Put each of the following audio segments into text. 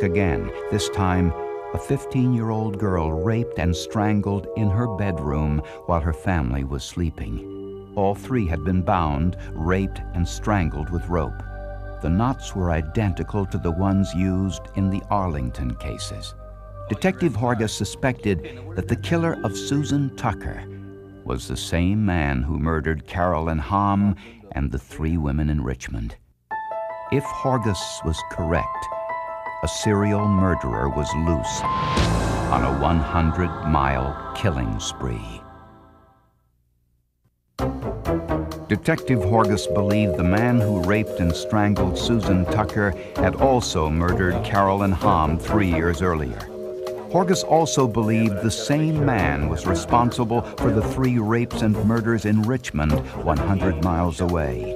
Again, this time, a 15-year-old girl raped and strangled in her bedroom while her family was sleeping. All three had been bound, raped, and strangled with rope. The knots were identical to the ones used in the Arlington cases. Detective Horgus suspected that the killer of Susan Tucker was the same man who murdered Carolyn Hamm and the three women in Richmond. If Horgus was correct, a serial murderer was loose on a 100-mile killing spree. Detective Horgus believed the man who raped and strangled Susan Tucker had also murdered Carolyn Hamm 3 years earlier. Horgus also believed the same man was responsible for the 3 rapes and murders in Richmond, 100 miles away.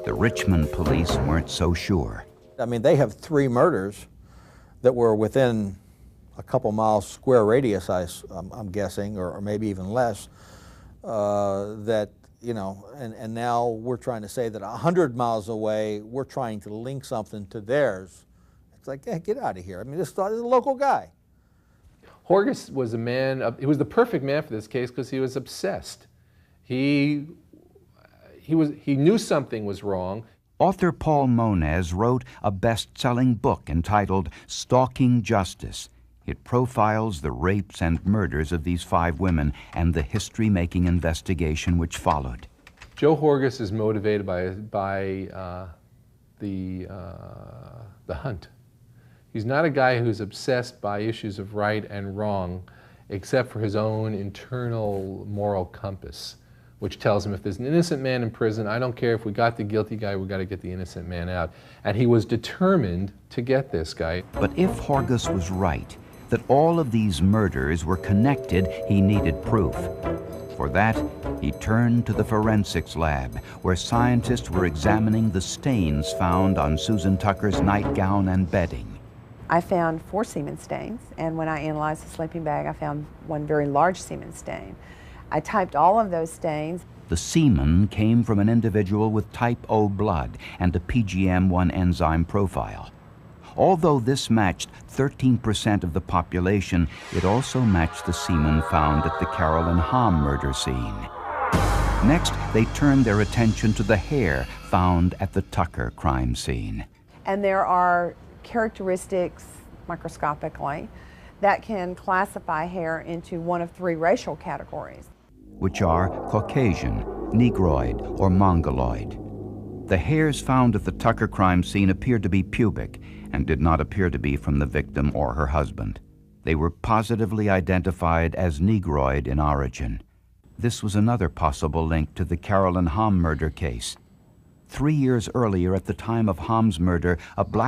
The Richmond police weren't so sure. I mean, they have 3 murders that were within a couple miles square radius, I'm guessing, or maybe even less, that, you know, and now we're trying to say that 100 miles away, we're trying to link something to theirs. It's like, hey, get out of here. I mean, this is a local guy. Horgus was a man, he was the perfect man for this case because he was obsessed. He knew something was wrong. Author Paul Moniz wrote a best-selling book entitled Stalking Justice. It profiles the rapes and murders of these 5 women and the history-making investigation which followed. Joe Horgus is motivated by the hunt. He's not a guy who's obsessed by issues of right and wrong, except for his own internal moral compass, which tells him if there's an innocent man in prison, I don't care if we got the guilty guy, we got to get the innocent man out. And he was determined to get this guy. But if Horgus was right, that all of these murders were connected, he needed proof. For that, he turned to the forensics lab, where scientists were examining the stains found on Susan Tucker's nightgown and bedding. I found 4 semen stains, and when I analyzed the sleeping bag, I found 1 very large semen stain. I typed all of those stains. The semen came from an individual with type O blood and a PGM1 enzyme profile. Although this matched 13% of the population, it also matched the semen found at the Carolyn Hamm murder scene. Next, they turned their attention to the hair found at the Tucker crime scene. And there are characteristics, microscopically, that can classify hair into one of 3 racial categories, which are Caucasian, Negroid, or Mongoloid. The hairs found at the Tucker crime scene appeared to be pubic and did not appear to be from the victim or her husband. They were positively identified as Negroid in origin. This was another possible link to the Carolyn Hamm murder case. 3 years earlier, at the time of Hamm's murder, a black